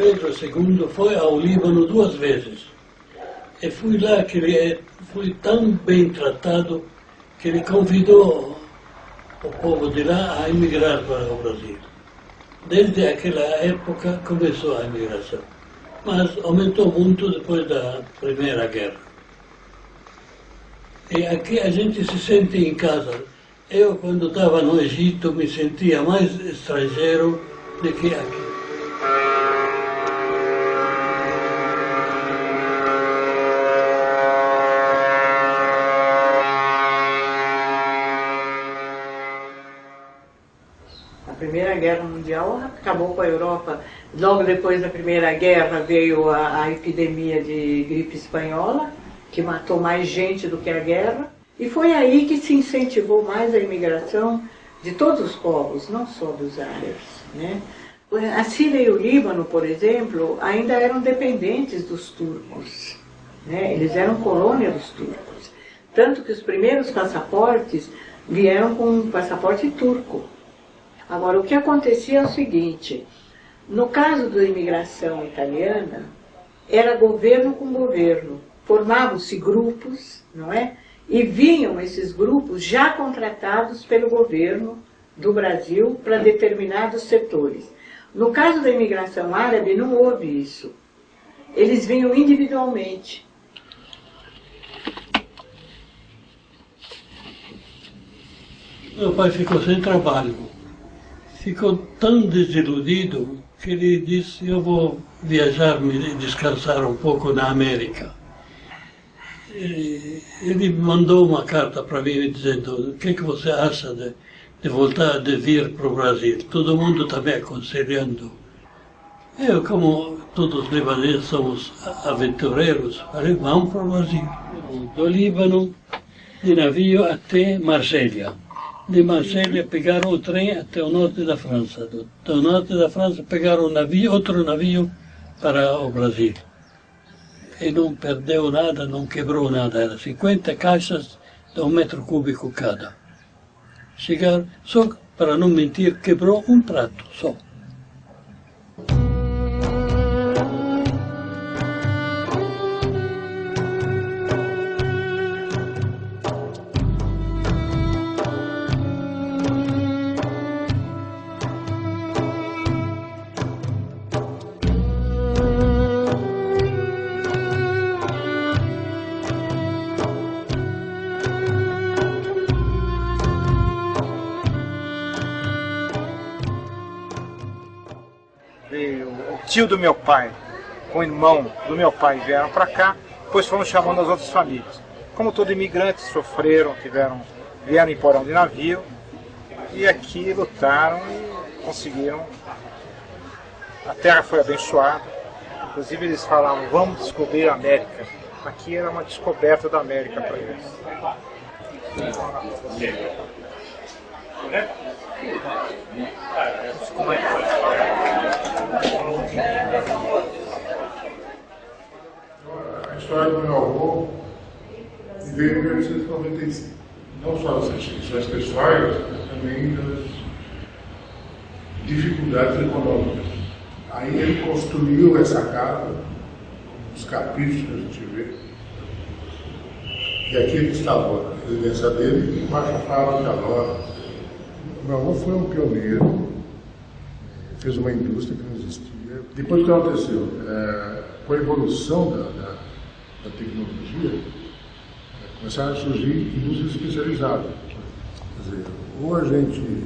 Pedro II foi ao Líbano 2 vezes. E fui lá que ele foi tão bem tratado que ele convidou o povo de lá a emigrar para o Brasil. Desde aquela época começou a imigração, mas aumentou muito depois da Primeira Guerra. E aqui a gente se sente em casa. Eu, quando estava no Egito, me sentia mais estrangeiro do que aqui. A Primeira Guerra Mundial acabou com a Europa. Logo depois da Primeira Guerra veio a epidemia de gripe espanhola, que matou mais gente do que a guerra. E foi aí que se incentivou mais a imigração de todos os povos, não só dos árabes, né? A Síria e o Líbano, por exemplo, ainda eram dependentes dos turcos, né? Eles eram colônia dos turcos. Tanto que os primeiros passaportes vieram com um passaporte turco. Agora, o que acontecia é o seguinte: no caso da imigração italiana, era governo com governo. Formavam-se grupos, não é? E vinham esses grupos já contratados pelo governo do Brasil para determinados setores. No caso da imigração árabe, não houve isso. Eles vinham individualmente. Meu pai ficou sem trabalho. Ficou tão desiludido que ele disse: eu vou viajar, me descansar um pouco na América. E ele mandou uma carta para mim dizendo: o que você acha de voltar, de vir para o Brasil? Todo mundo está me aconselhando. Eu, como todos os libaneses somos aventureiros, falei: vamos para o Brasil. Do Líbano, de navio até Marselha. De Marselha pegaram o trem até o norte da França. Do norte da França pegaram um navio, outro navio para o Brasil. E não perdeu nada, não quebrou nada. Era 50 caixas de 1 metro cúbico cada. Chegaram, só para não mentir, quebrou um prato só. Tio do meu pai, com o irmão do meu pai vieram para cá, depois foram chamando as outras famílias. Como todo imigrante, sofreram, vieram em porão de navio e aqui lutaram e conseguiram. A terra foi abençoada, inclusive eles falavam: vamos descobrir a América. Aqui era uma descoberta da América para eles. A história do meu avô veio em 1895. Não só das restrições pessoais, mas também das dificuldades econômicas. Aí ele construiu essa casa, os capítulos que a gente vê. E aqui ele instalou a residência dele embaixo da fábrica nova. Meu avô foi um pioneiro, fez uma indústria que não existia. Depois o que aconteceu? Com a evolução da tecnologia, começaram a surgir indústrias especializadas. Quer dizer, ou a gente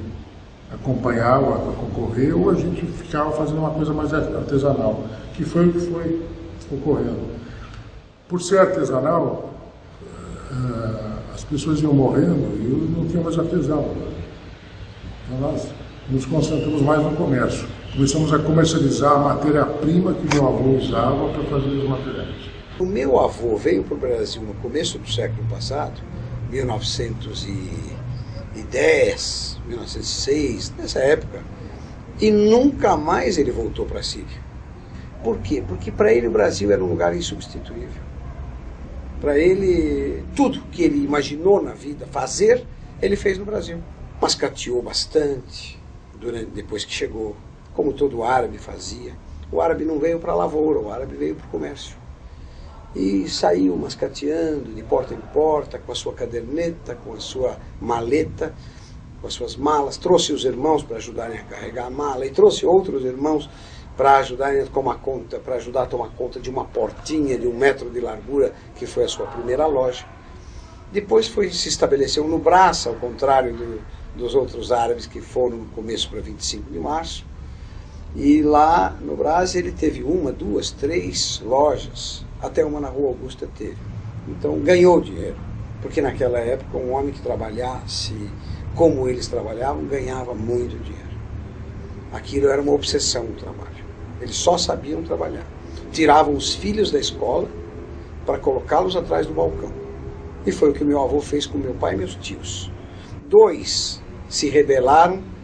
acompanhava para concorrer, ou a gente ficava fazendo uma coisa mais artesanal, que foi o que foi ocorrendo. Por ser artesanal, as pessoas iam morrendo e não tinha mais artesão. Então nós nos concentramos mais no comércio. Começamos a comercializar a matéria-prima que meu avô usava para fazer os materiais. O meu avô veio para o Brasil no começo do século passado, 1910, 1906, nessa época, e nunca mais ele voltou para a Síria. Por quê? Porque para ele o Brasil era um lugar insubstituível. Para ele, tudo que ele imaginou na vida fazer, ele fez no Brasil. Mascateou bastante depois que chegou, como todo árabe fazia. O árabe não veio para a lavoura, o árabe veio para o comércio. E saiu mascateando de porta em porta, com a sua caderneta, com a sua maleta, com as suas malas. Trouxe os irmãos para ajudarem a carregar a mala e trouxe outros irmãos para ajudarem a tomar conta, para ajudar a tomar conta de uma portinha de 1 metro de largura, que foi a sua primeira loja. Depois se estabeleceu no Brás, ao contrário dos outros árabes que foram no começo para 25 de março. E lá no Brás ele teve 1, 2, 3 lojas, até uma na Rua Augusta teve. Então ganhou dinheiro, porque naquela época um homem que trabalhasse como eles trabalhavam ganhava muito dinheiro. Aquilo era uma obsessão, o trabalho. Eles só sabiam trabalhar. Tiravam os filhos da escola para colocá-los atrás do balcão. E foi o que meu avô fez com meu pai e meus tios. 2 se rebelaram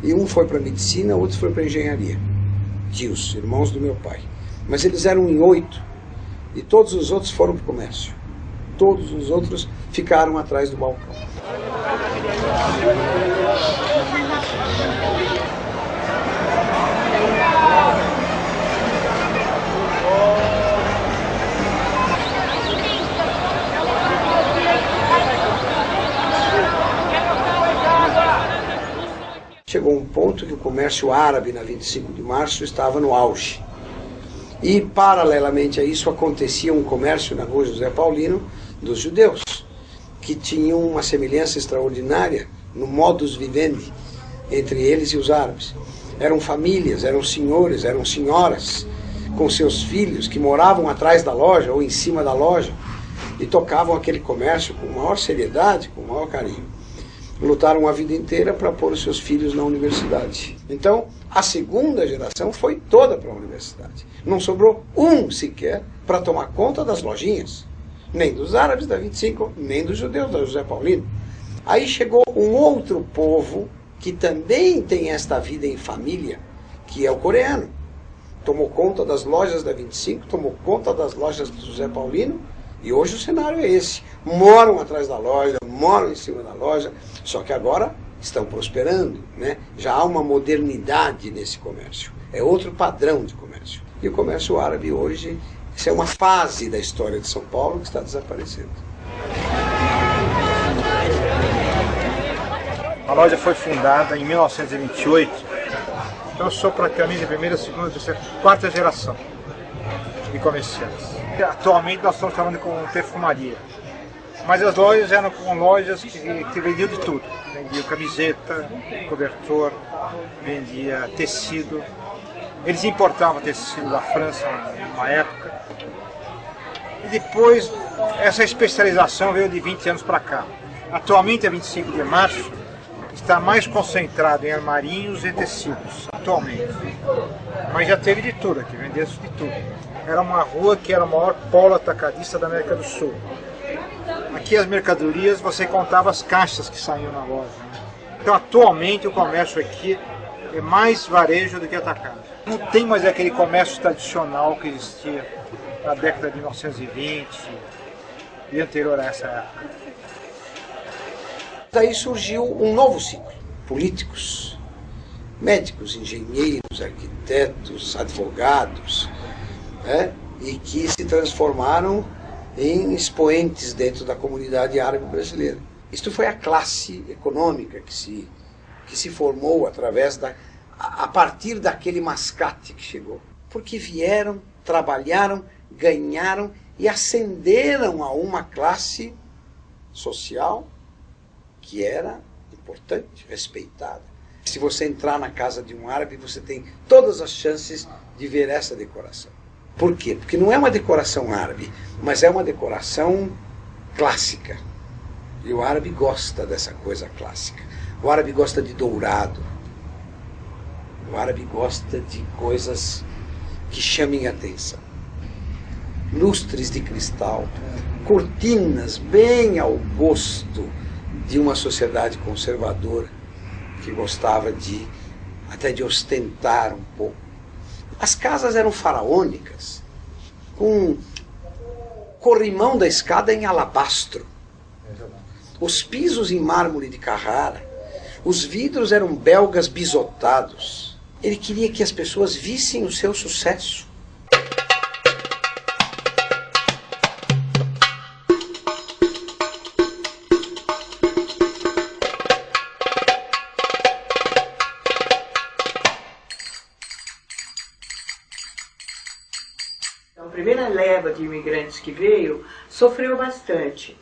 e um foi para medicina, outro foi para engenharia. Tios, irmãos do meu pai. Mas eles eram em 8 e todos os outros foram para o comércio. Todos os outros ficaram atrás do balcão. Chegou um ponto que o comércio árabe na 25 de março estava no auge. E, paralelamente a isso, acontecia um comércio na Rua José Paulino dos judeus, que tinham uma semelhança extraordinária no modus vivendi entre eles e os árabes. Eram famílias, eram senhores, eram senhoras com seus filhos que moravam atrás da loja ou em cima da loja e tocavam aquele comércio com maior seriedade, com maior carinho. Lutaram a vida inteira para pôr os seus filhos na universidade. Então, a segunda geração foi toda para a universidade. Não sobrou um sequer para tomar conta das lojinhas. Nem dos árabes da 25, nem dos judeus da José Paulino. Aí chegou um outro povo que também tem esta vida em família, que é o coreano. Tomou conta das lojas da 25, tomou conta das lojas do José Paulino, e hoje o cenário é esse. Moram atrás da loja, moram em cima da loja, só que agora estão prosperando, né? Já há uma modernidade nesse comércio. É outro padrão de comércio. E o comércio árabe hoje, isso é uma fase da história de São Paulo que está desaparecendo. A loja foi fundada em 1928. Então eu sou praticamente a primeira, segunda, terceira, quarta geração de comerciantes. Atualmente nós estamos trabalhando com perfumaria. Mas as lojas eram com lojas que vendiam de tudo. Vendiam camiseta, cobertor, vendia tecido. Eles importavam tecido da França numa época. E depois essa especialização veio de 20 anos para cá. Atualmente, a 25 de março, está mais concentrado em armarinhos e tecidos, atualmente. Mas já teve de tudo aqui, vendeu-se de tudo. Era uma rua que era o maior polo atacadista da América do Sul. Aqui as mercadorias, você contava as caixas que saíam na loja. Então, atualmente, o comércio aqui é mais varejo do que atacado. Não tem mais aquele comércio tradicional que existia na década de 1920 e anterior a essa época. Daí surgiu um novo ciclo. Políticos, médicos, engenheiros, arquitetos, advogados, né? E que se transformaram em expoentes dentro da comunidade árabe brasileira. Isto foi a classe econômica que se formou a partir daquele mascate que chegou. Porque vieram, trabalharam, ganharam e ascenderam a uma classe social que era importante, respeitada. Se você entrar na casa de um árabe, você tem todas as chances de ver essa decoração. Por quê? Porque não é uma decoração árabe, mas é uma decoração clássica. E o árabe gosta dessa coisa clássica. O árabe gosta de dourado. O árabe gosta de coisas que chamem a atenção. Lustres de cristal, cortinas bem ao gosto de uma sociedade conservadora que gostava até de ostentar um pouco. As casas eram faraônicas, com corrimão da escada em alabastro, os pisos em mármore de Carrara, os vidros eram belgas bisotados, Ele queria que as pessoas vissem o seu sucesso. A primeira leva de imigrantes que veio sofreu bastante,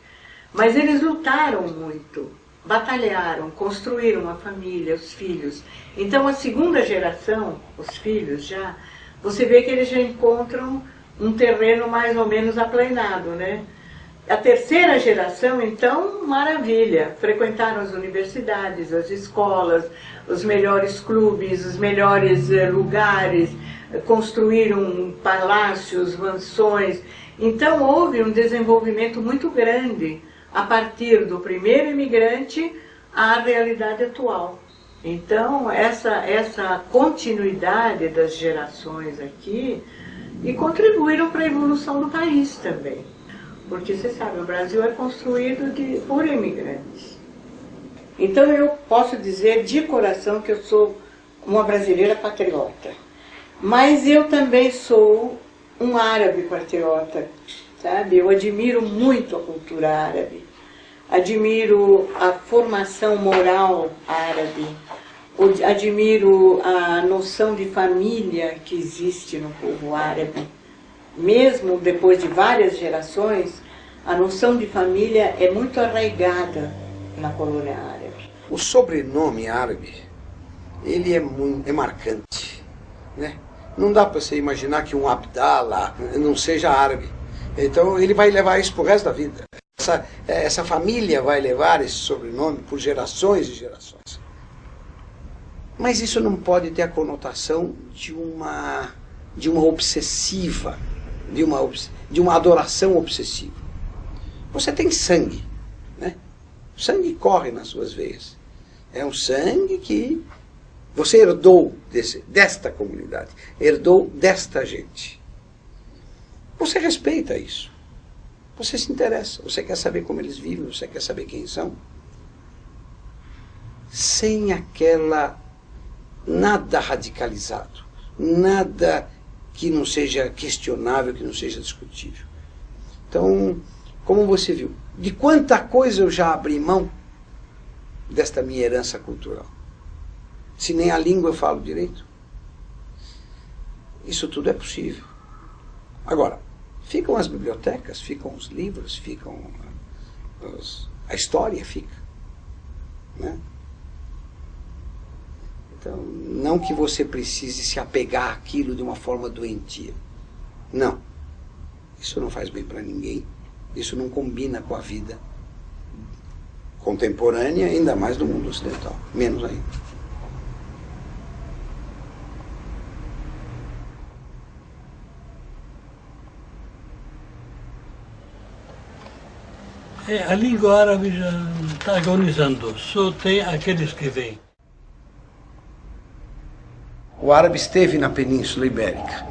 mas eles lutaram muito, batalharam, construíram uma família, os filhos. Então a segunda geração, os filhos já, você vê que eles já encontram um terreno mais ou menos aplanado, né? A terceira geração, então, maravilha, frequentaram as universidades, as escolas, os melhores clubes, os melhores lugares, construíram palácios, mansões. Então houve um desenvolvimento muito grande a partir do primeiro imigrante à realidade atual. Então essa continuidade das gerações aqui e contribuíram para a evolução do país também. Porque você sabe, o Brasil é construído por imigrantes. Então eu posso dizer de coração que eu sou uma brasileira patriota. Mas eu também sou um árabe patriota, sabe? Eu admiro muito a cultura árabe, admiro a formação moral árabe, admiro a noção de família que existe no povo árabe. Mesmo depois de várias gerações, a noção de família é muito arraigada na colônia árabe. O sobrenome árabe, ele é marcante, né? Não dá para você imaginar que um Abdallah não seja árabe. Então ele vai levar isso para o resto da vida. Essa família vai levar esse sobrenome por gerações e gerações. Mas isso não pode ter a conotação de uma obsessiva, de uma adoração obsessiva. Você tem sangue, né? O sangue corre nas suas veias. É um sangue que você herdou desta comunidade, herdou desta gente. Você respeita isso. Você se interessa, você quer saber como eles vivem, você quer saber quem são. Sem nada radicalizado, nada que não seja questionável, que não seja discutível. Então, como você viu, de quanta coisa eu já abri mão desta minha herança cultural. Se nem a língua eu falo direito. Isso tudo é possível. Agora, ficam as bibliotecas, ficam os livros, a história fica, né? Então, não que você precise se apegar àquilo de uma forma doentia. Não. Isso não faz bem para ninguém. Isso não combina com a vida contemporânea, ainda mais do mundo ocidental. Menos ainda. A língua árabe já está agonizando, só tem aqueles que vêm. O árabe esteve na Península Ibérica.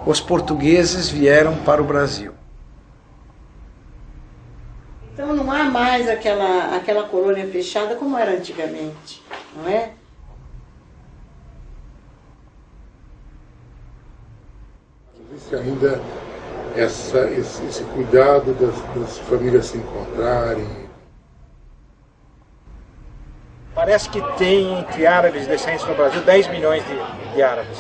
Os portugueses vieram para o Brasil. Então não há mais aquela colônia fechada como era antigamente, não é? Existe ainda esse cuidado das famílias se encontrarem. Parece que tem entre árabes descendentes no Brasil 10 milhões de árabes.